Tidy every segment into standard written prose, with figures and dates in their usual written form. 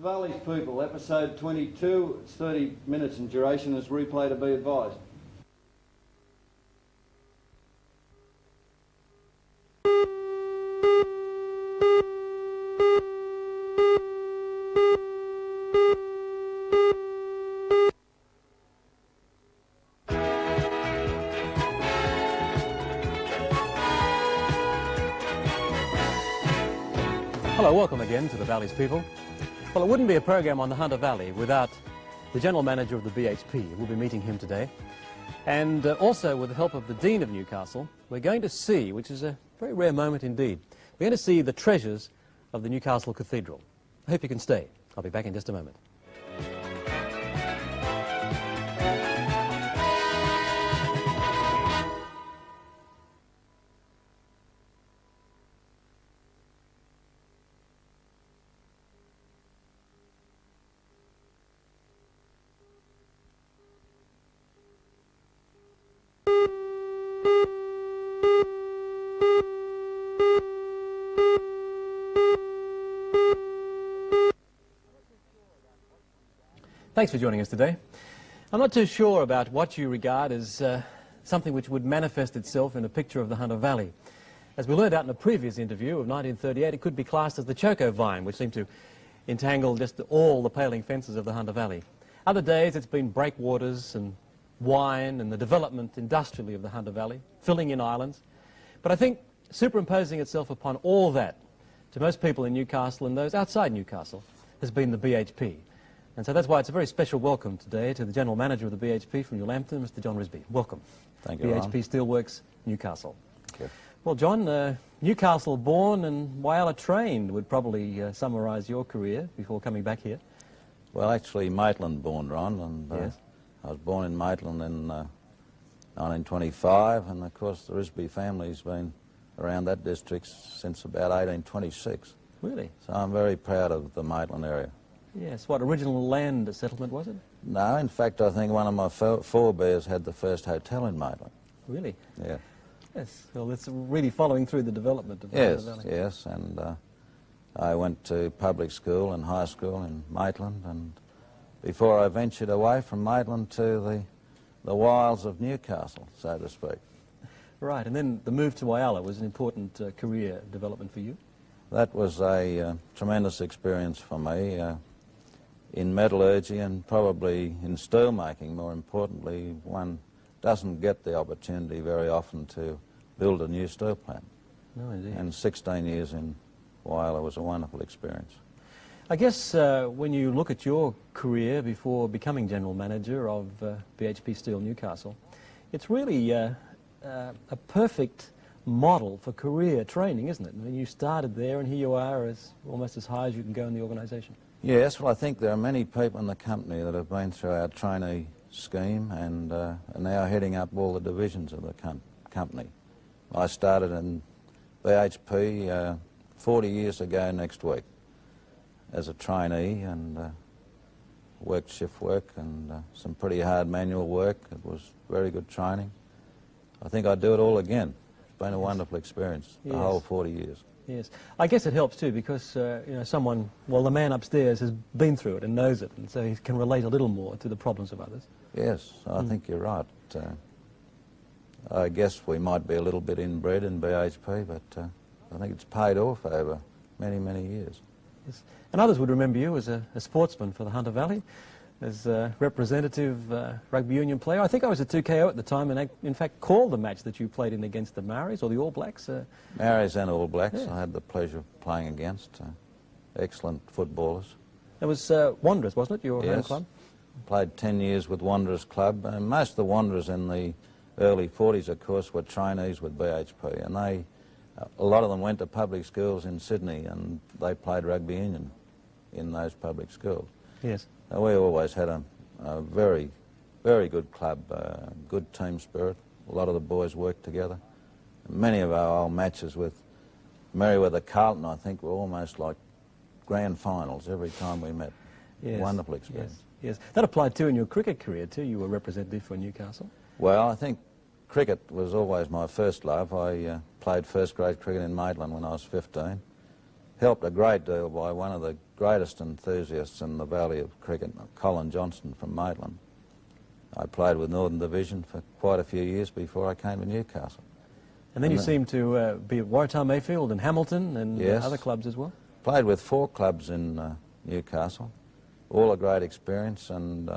Valley's People, episode 22. It's 30 minutes in duration. As replay to be advised. Hello, welcome again to the Valley's People. Well, it wouldn't be a program on the Hunter Valley without the General Manager of the BHP. We'll be meeting him today. And also, with the help of the Dean of Newcastle, we're going to see, which is a very rare moment indeed, we're going to see the treasures of the Newcastle Cathedral. I hope you can stay. I'll be back in just a moment. Thanks for joining us today. I'm not too sure about what you regard as something which would manifest itself in a picture of the Hunter Valley. As we learned out in a previous interview of 1938, it could be classed as the choco vine, which seemed to entangle just all the paling fences of the Hunter Valley. Other days it's been breakwaters and wine and the development industrially of the Hunter Valley, filling in islands. But I think superimposing itself upon all that, to most people in Newcastle and those outside Newcastle, has been the BHP. And so that's why it's a very special welcome today to the General Manager of the BHP from New Lambton, Mr. John Risby. Welcome. Thank you, BHP Ron. Steelworks, Newcastle. Thank you. Well, John, Newcastle born and Whyalla trained would probably summarise your career before coming back here. Well, actually, Maitland born, Ron, and Yes. I was born in Maitland in 1925, and of course the Risby family's been around that district since about 1826. Really? So I'm very proud of the Maitland area. Yes. What original land settlement was it? No, in fact, I think one of my forebears had the first hotel in Maitland. Really? Yeah. Yes. Well, it's really following through the development of the Yes, Hunter Valley. yes, and I went to public school and high school in Maitland, and before I ventured away from Maitland to the wilds of Newcastle, so to speak. Right, and then the move to Whyalla was an important career development for you? That was a tremendous experience for me in metallurgy and probably in steelmaking. More importantly, one doesn't get the opportunity very often to build a new steel plant. No, indeed. And 16 years in Whyalla was a wonderful experience. I guess when you look at your career before becoming General Manager of BHP Steel Newcastle, it's really a perfect model for career training, isn't it? I mean, you started there and here you are almost as high as you can go in the organisation. Yes, well, I think there are many people in the company that have been through our trainee scheme and are now heading up all the divisions of the company. I started in BHP 40 years ago next week as a trainee and worked shift work and some pretty hard manual work. It was very good training. I think I'd do it all again. It's been a wonderful experience, the whole 40 years. Yes. I guess it helps too because, you know, someone, well, the man upstairs has been through it and knows it, and so he can relate a little more to the problems of others. Yes, I think you're right. I guess we might be a little bit inbred in BHP, but I think it's paid off over many, many years. Yes. And others would remember you as a sportsman for the Hunter Valley, as a representative rugby union player. I think I was at 2KO at the time and in fact called the match that you played in against the Maoris or the All Blacks. Maoris and All Blacks, yes. I had the pleasure of playing against. Excellent footballers. It was Wanderers, wasn't it, your home Yes. club? Played 10 years with Wanderers Club, and most of the Wanderers in the early 40s, of course, were trainees with BHP, and a lot of them went to public schools in Sydney, and they played rugby union in those public schools. Yes. We always had a very, very good club, good team spirit. A lot of the boys worked together. Many of our old matches with Merewether Carlton, I think, were almost like grand finals every time we met. Yes. Wonderful experience. Yes. That applied too in your cricket career too. You were representative for Newcastle. Well, I think cricket was always my first love. I played first grade cricket in Maitland when I was 15. helped a great deal by one of the greatest enthusiasts in the Valley of cricket, Colin Johnston from Maitland. I played with Northern Division for quite a few years before I came to Newcastle. And then you seem to be at Waratah Mayfield and Hamilton and Yes. other clubs as well? Played with 4 clubs in Newcastle, all a great experience, and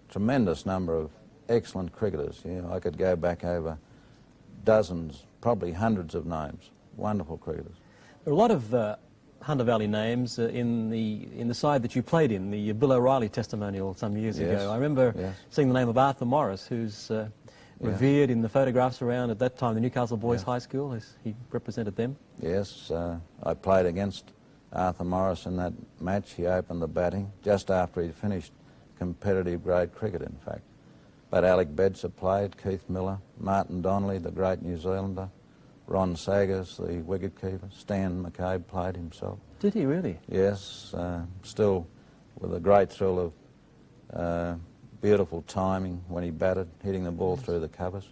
tremendous number of excellent cricketers. You know, I could go back over dozens, probably hundreds of names, wonderful cricketers. There are a lot of Hunter Valley names in the side that you played in, the Bill O'Reilly testimonial some years Yes. ago. I remember Yes. seeing the name of Arthur Morris, who's revered in the photographs around at that time the Newcastle Boys Yes. High School, as he represented them. Yes, I played against Arthur Morris in that match. He opened the batting just after he'd finished competitive grade cricket, in fact. But Alec Bedser played, Keith Miller, Martin Donnelly, the great New Zealander, Ron Saggers, the wicketkeeper, Stan McCabe played himself. Did he really? Yes, still with a great thrill of beautiful timing when he batted, hitting the ball through the covers.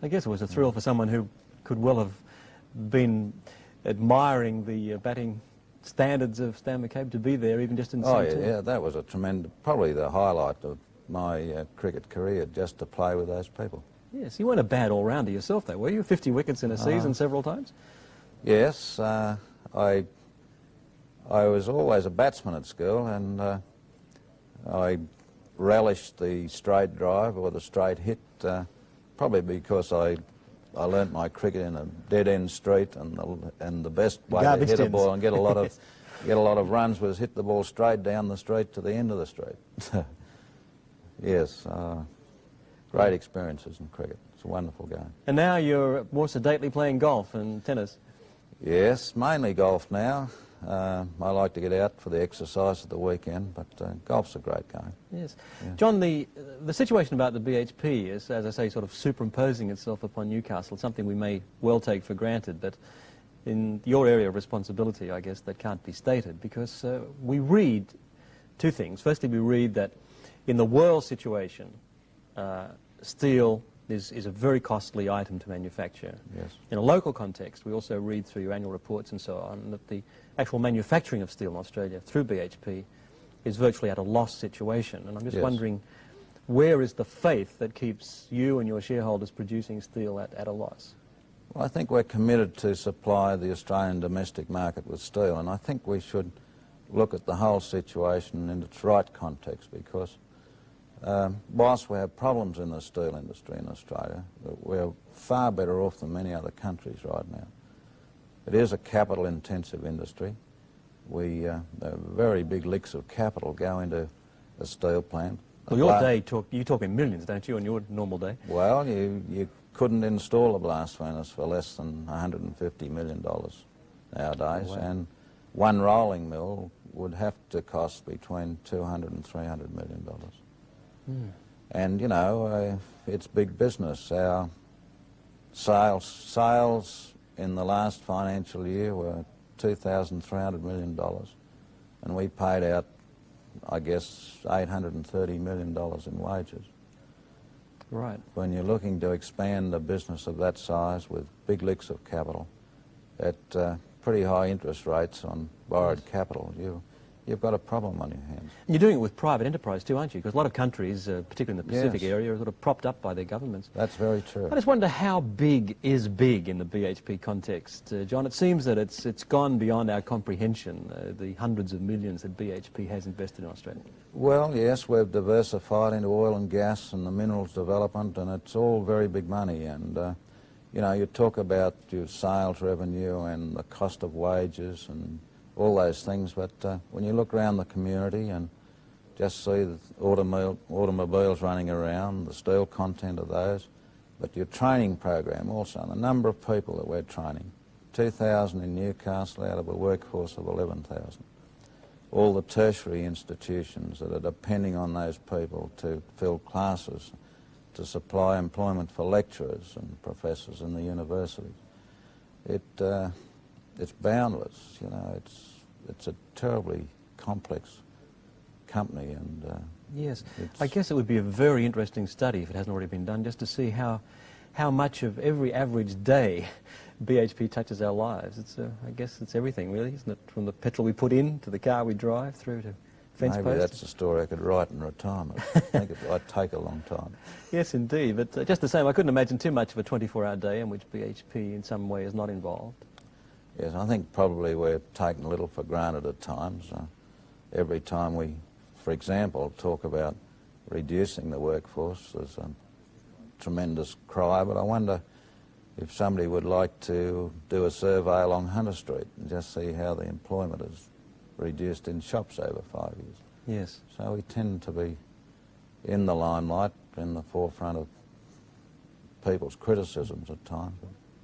I guess it was a thrill for someone who could well have been admiring the batting standards of Stan McCabe to be there, even just in Oh, St. yeah, that was a tremendous, probably the highlight of my cricket career, just to play with those people. Yes, you weren't a bad all-rounder yourself, though, were you? 50 wickets in a season several times? Yes, I was always a batsman at school, and I relished the straight drive or the straight hit, probably because I learnt my cricket in a dead-end street, and the best way to Garbage hit a tins. ball and get a lot of runs was hit the ball straight down the street to the end of the street. Yes, great experiences in cricket. It's a wonderful game. And now you're more sedately playing golf and tennis. Yes, mainly golf now. I like to get out for the exercise at the weekend, but golf's a great game. Yes. Yeah. John, the situation about the BHP is, as I say, sort of superimposing itself upon Newcastle, something we may well take for granted, but in your area of responsibility, I guess, that can't be stated, because we read two things. Firstly, we read that in the world situation, steel is a very costly item to manufacture. Yes. In a local context, we also read through your annual reports and so on that the actual manufacturing of steel in Australia through BHP is virtually at a loss situation. And I'm just Yes. wondering, where is the faith that keeps you and your shareholders producing steel at a loss? Well, I think we're committed to supply the Australian domestic market with steel, and I think we should look at the whole situation in its right context, because whilst we have problems in the steel industry in Australia, we're far better off than many other countries right now. It is a capital-intensive industry. There are very big licks of capital go into a steel plant. Well, your day, you talk in millions, don't you, on your normal day? Well, you couldn't install a blast furnace for less than $150 million nowadays, Wow. and one rolling mill would have to cost between $200 and $300 million. And, you know, it's big business. Our sales in the last financial year were $2,300 million, and we paid out, I guess, $830 million in wages. Right. When you're looking to expand a business of that size with big licks of capital at pretty high interest rates on borrowed capital, you've got a problem on your hands. And you're doing it with private enterprise too, aren't you? Because a lot of countries, particularly in the Pacific Yes. area, are sort of propped up by their governments. That's very true. I just wonder how big is big in the BHP context, John. It seems that it's gone beyond our comprehension, the hundreds of millions that BHP has invested in Australia. Well, yes, we've diversified into oil and gas and the minerals development, and it's all very big money. And, you know, you talk about your sales revenue and the cost of wages and all those things, but when you look around the community and just see the automobiles running around, the steel content of those, but your training program also, the number of people that we're training, 2,000 in Newcastle out of a workforce of 11,000. All the tertiary institutions that are depending on those people to fill classes, to supply employment for lecturers and professors in the universities. It's boundless, you know, it's a terribly complex company, and Yes, I guess it would be a very interesting study, if it hasn't already been done, just to see how how much of every average day BHP touches our lives. It's, I guess it's everything, really, isn't it? From the petrol we put in, to the car we drive, through to fence Maybe posts. that's a story I could write in retirement. I think it might take a long time. Yes, indeed. But just the same, I couldn't imagine too much of a 24-hour day in which BHP in some way is not involved. Yes, I think probably we're taken a little for granted at times. Every time we, for example, talk about reducing the workforce, there's a tremendous cry, but I wonder if somebody would like to do a survey along Hunter Street and just see how the employment is reduced in shops over 5 years. Yes. So we tend to be in the limelight, in the forefront of people's criticisms at times,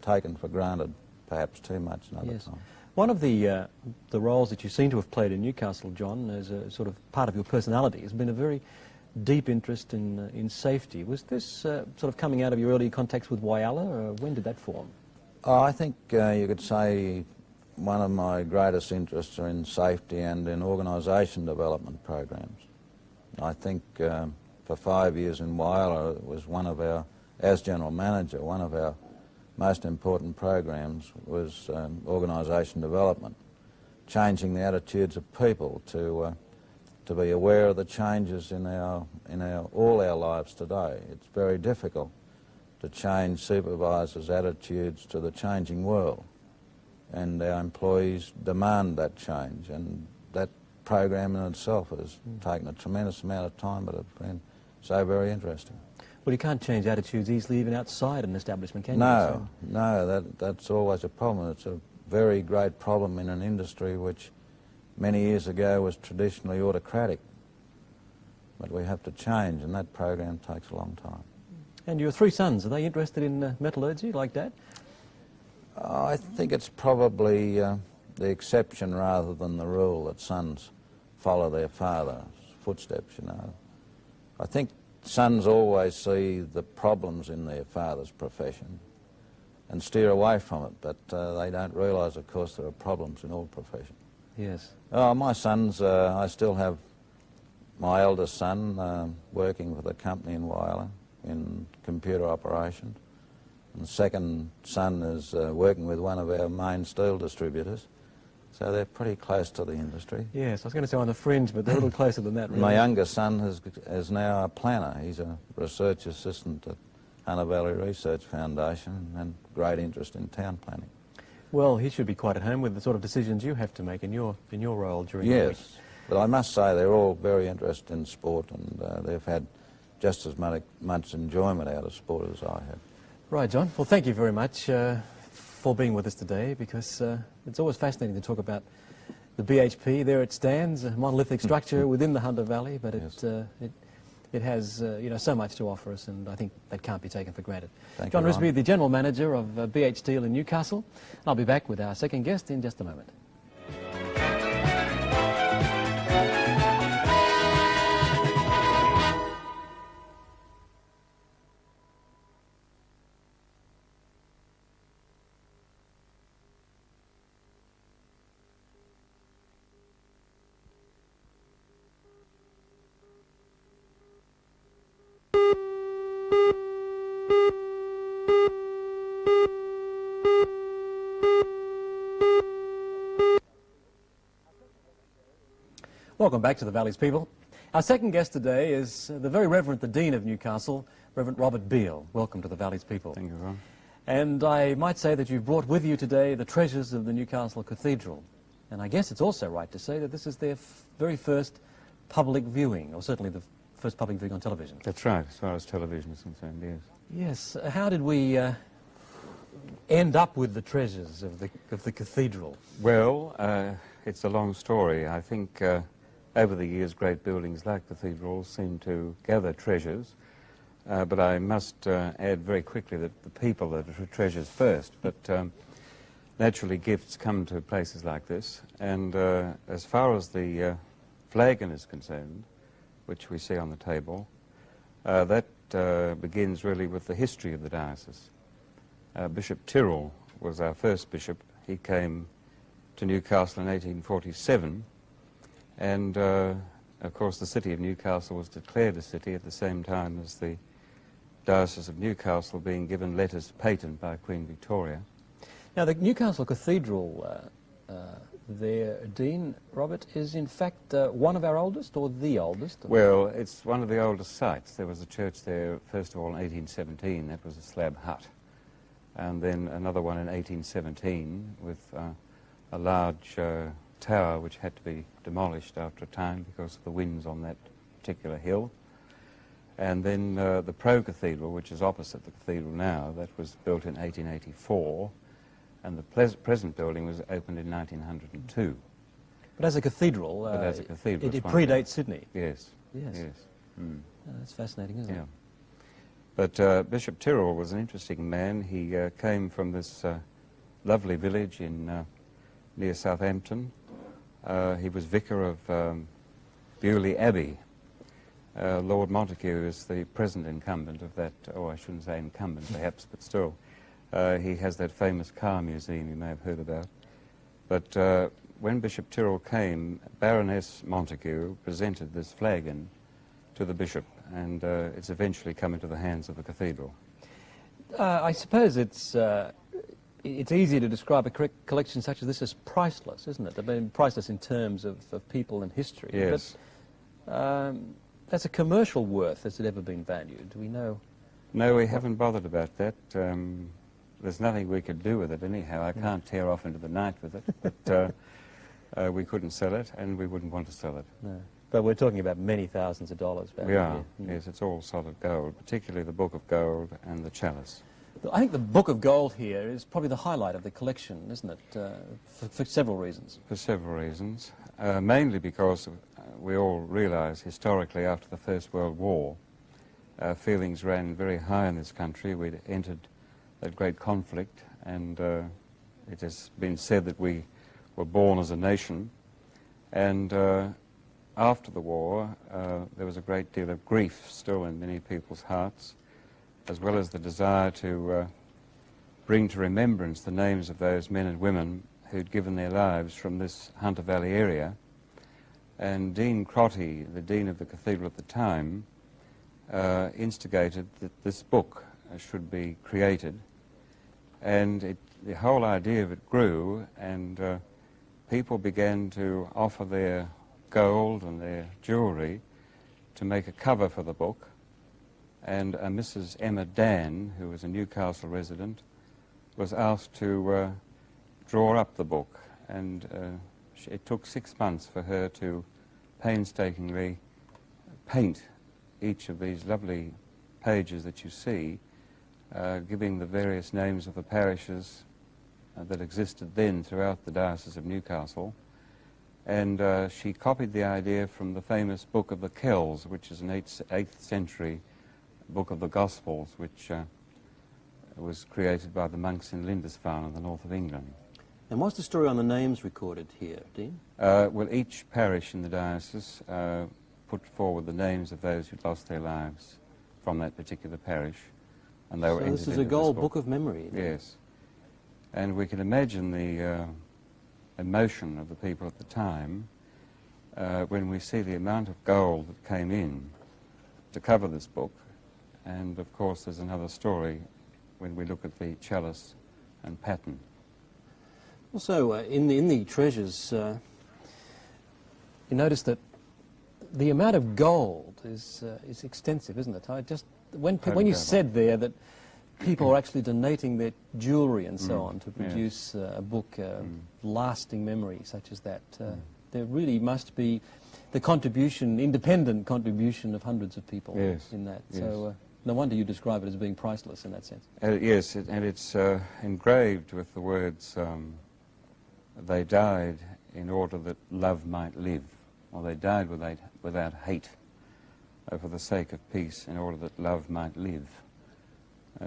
taken for granted perhaps too much another Yes. time. One of the roles that you seem to have played in Newcastle, John, as a sort of part of your personality, has been a very deep interest in safety. Was this sort of coming out of your early contacts with Whyalla, or when did that form? I think you could say one of my greatest interests are in safety and in organisation development programs. I think for 5 years in Whyalla, it was one of our, as General Manager, one of our most important programs was organisation development, changing the attitudes of people to be aware of the changes in all our lives today. It's very difficult to change supervisors' attitudes to the changing world, and our employees demand that change, and that program in itself has taken a tremendous amount of time, but it's been so very interesting. Well, you can't change attitudes easily even outside an establishment, can you? No, no, that's always a problem. It's a very great problem in an industry which many years ago was traditionally autocratic. But we have to change, and that program takes a long time. And your three sons, are they interested in metallurgy like that? I think it's probably the exception rather than the rule that sons follow their father's footsteps, you know. I think sons always see the problems in their father's profession and steer away from it, but they don't realise, of course, there are problems in all professions. Yes. Oh, my sons, I still have my eldest son working for the company in Whyalla in computer operations. And the second son is working with one of our main steel distributors. So they're pretty close to the industry. Yes, I was going to say on the fringe, but they're a little closer than that, really. My younger son is now a planner. He's a research assistant at Hunter Valley Research Foundation and great interest in town planning. Well, he should be quite at home with the sort of decisions you have to make in your role during the week. Yes, but I must say they're all very interested in sport, and they've had just as much enjoyment out of sport as I have. Right, John. Well, thank you very much for being with us today, because it's always fascinating to talk about the BHP. There it stands, a monolithic structure within the Hunter Valley, but Yes. it has so much to offer us, and I think that can't be taken for granted. Thank John you, Ron. Risby, the General Manager of BH Steel in Newcastle. I'll be back with our second guest in just a moment. Welcome back to the Valley's People. Our second guest today is the very Reverend the Dean of Newcastle, Reverend Robert Beale. Welcome to the Valley's People. Thank you, Ron. And I might say that you've brought with you today the treasures of the Newcastle Cathedral. And I guess it's also right to say that this is their very first public viewing, or certainly the first public viewing on television. That's right, as far as television is concerned, yes. Yes. How did we end up with the treasures of the cathedral? Well, it's a long story. I think over the years, great buildings like cathedrals seem to gather treasures. But I must add very quickly that the people are the treasures first. But naturally, gifts come to places like this. And as far as the flagon is concerned, which we see on the table, that begins really with the history of the diocese. Bishop Tyrrell was our first bishop. He came to Newcastle in 1847. And, of course, the city of Newcastle was declared a city at the same time as the Diocese of Newcastle being given letters patent by Queen Victoria. Now, the Newcastle Cathedral there, Dean Robert, is in fact one of our oldest or the oldest? Well, it's one of the oldest sites. There was a church there, first of all, in 1817. That was a slab hut. And then another one in 1817 with a large tower which had to be demolished after a time because of the winds on that particular hill. And then the Pro Cathedral, which is opposite the cathedral now, that was built in 1884. And the present building was opened in 1902. But as a cathedral, it predates Sydney. Yes. Yes. Yes. Mm. Oh, that's fascinating, isn't Yeah. it? But Bishop Tyrrell was an interesting man. He came from this lovely village in near Southampton. He was vicar of Beaulieu Abbey. Lord Montague is the present incumbent of that, I shouldn't say incumbent perhaps, but still. He has that famous car museum you may have heard about. But when Bishop Tyrrell came, Baroness Montague presented this flagon to the bishop, and it's eventually come into the hands of the cathedral. I suppose it's easy to describe a collection such as this as priceless, isn't it? I mean, priceless in terms of people and history. Yes. But that's a commercial worth. Has it ever been valued? Do we know? No, we haven't bothered about that. There's nothing we could do with it anyhow. I can't tear off into the night with it, but we couldn't sell it, and we wouldn't want to sell it. No. But we're talking about many thousands of dollars. We are, yes, it's all solid gold, particularly the Book of Gold and the chalice. I think the Book of Gold here is probably the highlight of the collection, isn't it, for several reasons? For several reasons, mainly because we all realise historically after the First World War, feelings ran very high in this country. We'd entered that great conflict, and it has been said that we were born as a nation. And after the war, there was a great deal of grief still in many people's hearts, as well as the desire to bring to remembrance the names of those men and women who'd given their lives from this Hunter Valley area. And Dean Crotty, the Dean of the Cathedral at the time, instigated that this book should be created. And the whole idea of it grew, and people began to offer their gold and their jewellery to make a cover for the book. And Mrs. Emma Dan, who was a Newcastle resident, was asked to draw up the book. And it took 6 months for her to painstakingly paint each of these lovely pages that you see, giving the various names of the parishes that existed then throughout the Diocese of Newcastle. And she copied the idea from the famous Book of the Kells, which is an 8th century book of the Gospels, which was created by the monks in Lindisfarne in the north of England. And what's the story on the names recorded here, Dean? Well, each parish in the diocese put forward the names of those who'd lost their lives from that particular parish, and they were entered this is into a gold this book of memory. Yes. And we can imagine the emotion of the people at the time when we see the amount of gold that came in to cover this book. And of course there's another story when we look at the chalice and pattern. Also, in the treasures, you notice that the amount of gold is extensive, isn't it? When you said there that people are actually donating their jewellery and so on to produce a book, lasting memory such as that, there really must be the contribution, independent contribution of hundreds of people in that. Yes. So no wonder you describe it as being priceless in that sense. Yes, and it's engraved with the words, they died in order that love might live, or they died without hate, for the sake of peace, in order that love might live.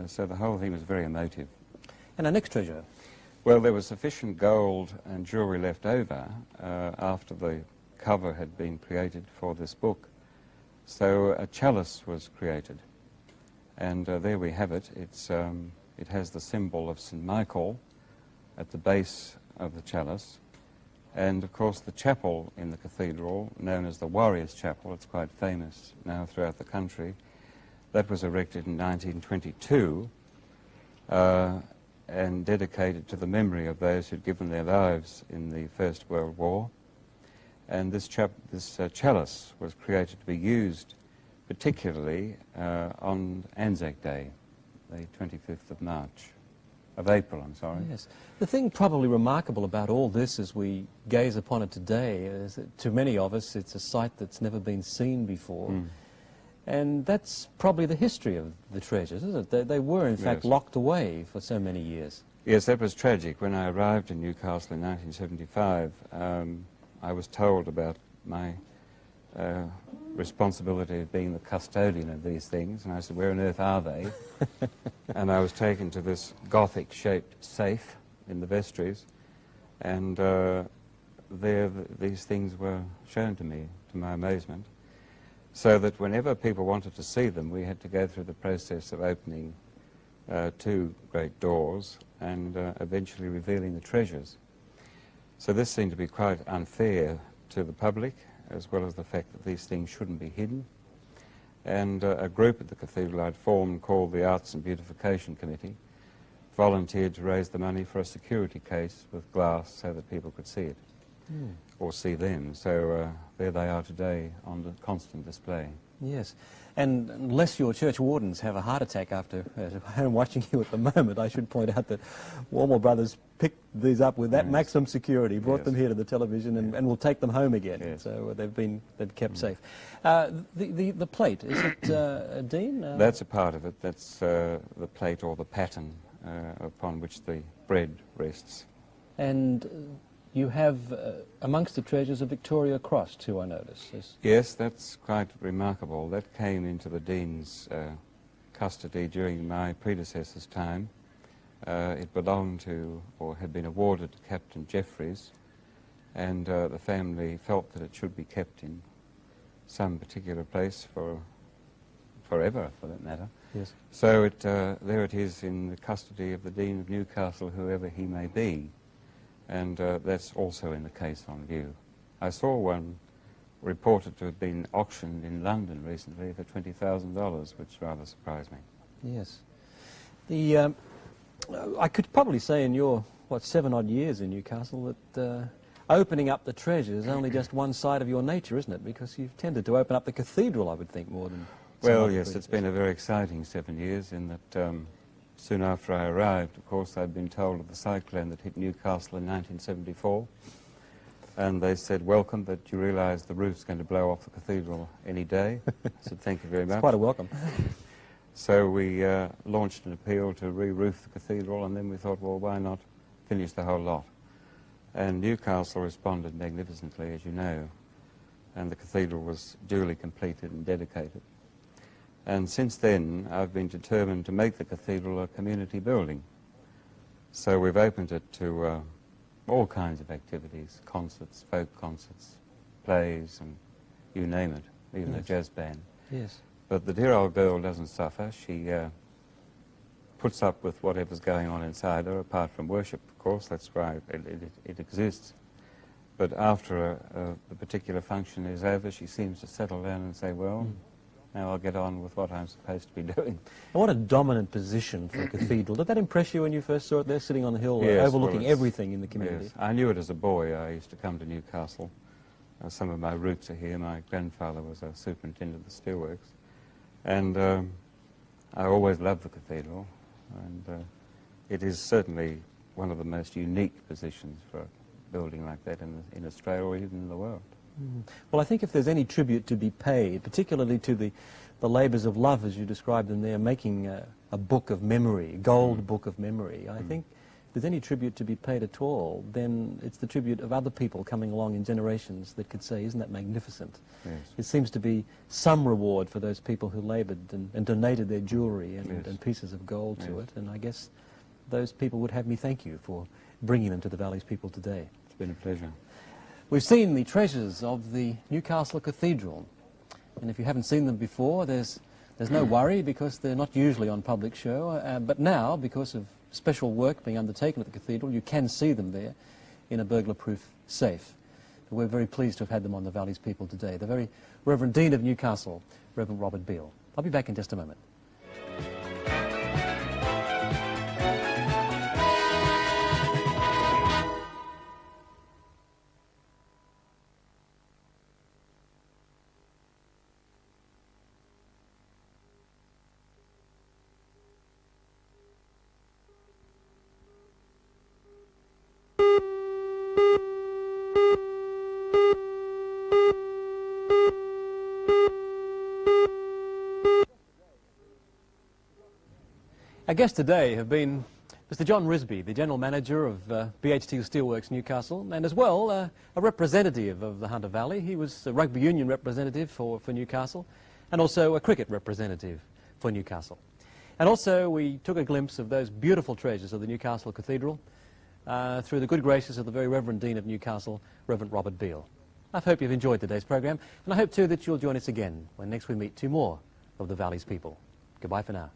So the whole thing was very emotive. And our next treasure? Well, there was sufficient gold and jewellery left over after the cover had been created for this book. So a chalice was created. And there we have it. It has the symbol of St. Michael at the base of the chalice. And, of course, the chapel in the cathedral, known as the Warriors' Chapel, it's quite famous now throughout the country, That was erected in 1922 and dedicated to the memory of those who'd given their lives in the First World War. And this chalice was created to be used particularly on Anzac Day, the 25th of March. Of April, I'm sorry. Yes. The thing probably remarkable about all this as we gaze upon it today is that to many of us it's a sight that's never been seen before. Mm. And that's probably the history of the treasures, isn't it? They were in fact Yes. locked away for so many years. Yes, that was tragic. When I arrived in Newcastle in 1975, I was told about my responsibility of being the custodian of these things, and I said, where on earth are they? And I was taken to this Gothic-shaped safe in the vestries, and there these things were shown to me, to my amazement, so that whenever people wanted to see them, we had to go through the process of opening two great doors and eventually revealing the treasures. So this seemed to be quite unfair to the public, as well as the fact that these things shouldn't be hidden. And a group at the cathedral I'd formed called the Arts and Beautification Committee volunteered to raise the money for a security case with glass so that people could see it, or see them. So there they are today on the constant display. Yes. And unless your church wardens have a heart attack after watching you at the moment, I should point out that Warmore Brothers picked these up with that maximum security, brought Yes. them here to the television, and will take them home again. Yes. So they've kept safe. The plate, is it, Dean? That's a part of it. That's the plate or the pattern upon which the bread rests. And you have, amongst the treasures, a Victoria Cross, too, I notice. Yes, that's quite remarkable. That came into the Dean's custody during my predecessor's time. It belonged to, or had been awarded to Captain Jeffreys, and the family felt that it should be kept in some particular place for forever, for that matter. Yes. So there it is in the custody of the Dean of Newcastle, whoever he may be. And that's also in the case on view. I saw one reported to have been auctioned in London recently for $20,000, which rather surprised me. Yes. I could probably say in your, 7-odd years in Newcastle that opening up the treasures is only just one side of your nature, isn't it? Because you've tended to open up the cathedral, I would think, more than... Well, yes, it's been a very exciting 7 years in that soon after I arrived, of course, I'd been told of the cyclone that hit Newcastle in 1974. And they said, welcome, but you realise the roof's going to blow off the cathedral any day. I said, thank you very much. It's quite a welcome. So we launched an appeal to re-roof the cathedral, and then we thought, well, why not finish the whole lot? And Newcastle responded magnificently, as you know, and the cathedral was duly completed and dedicated. And since then, I've been determined to make the cathedral a community building. So we've opened it to all kinds of activities, concerts, folk concerts, plays, and you name it, even a jazz band. Yes. But the dear old girl doesn't suffer. She puts up with whatever's going on inside her, apart from worship, of course. That's why it exists. But after the particular function is over, she seems to settle down and say, well, now I'll get on with what I'm supposed to be doing. And what a dominant position for a cathedral. Did that impress you when you first saw it there, sitting on the hill, Yes, overlooking well, everything in the community? Yes. I knew it as a boy. I used to come to Newcastle. Some of my roots are here. My grandfather was a superintendent of the steelworks. And I always loved the cathedral. And it is certainly one of the most unique positions for a building like that in Australia or even in the world. Well, I think if there's any tribute to be paid, particularly to the labours of love, as you described them there, making a book of memory, a gold book of memory, I think if there's any tribute to be paid at all, then it's the tribute of other people coming along in generations that could say, isn't that magnificent? Yes. It seems to be some reward for those people who laboured and donated their jewellery and pieces of gold to it, and I guess those people would have me thank you for bringing them to the Valley's people today. It's been a pleasure. We've seen the treasures of the Newcastle Cathedral, and if you haven't seen them before, there's no worry because they're not usually on public show, but now, because of special work being undertaken at the cathedral, you can see them there in a burglar-proof safe. that we're very pleased to have had them on the Valley's People today. The very Reverend Dean of Newcastle, Reverend Robert Beale. I'll be back in just a moment. Our guests today have been Mr. John Risby, the General Manager of BHT Steelworks Newcastle, and as well a representative of the Hunter Valley. He was a rugby union representative for Newcastle and also a cricket representative for Newcastle. And also we took a glimpse of those beautiful treasures of the Newcastle Cathedral through the good graces of the very Reverend Dean of Newcastle, Reverend Robert Beale. I hope you've enjoyed today's program, and I hope too that you'll join us again when next we meet two more of the Valley's People. Goodbye for now.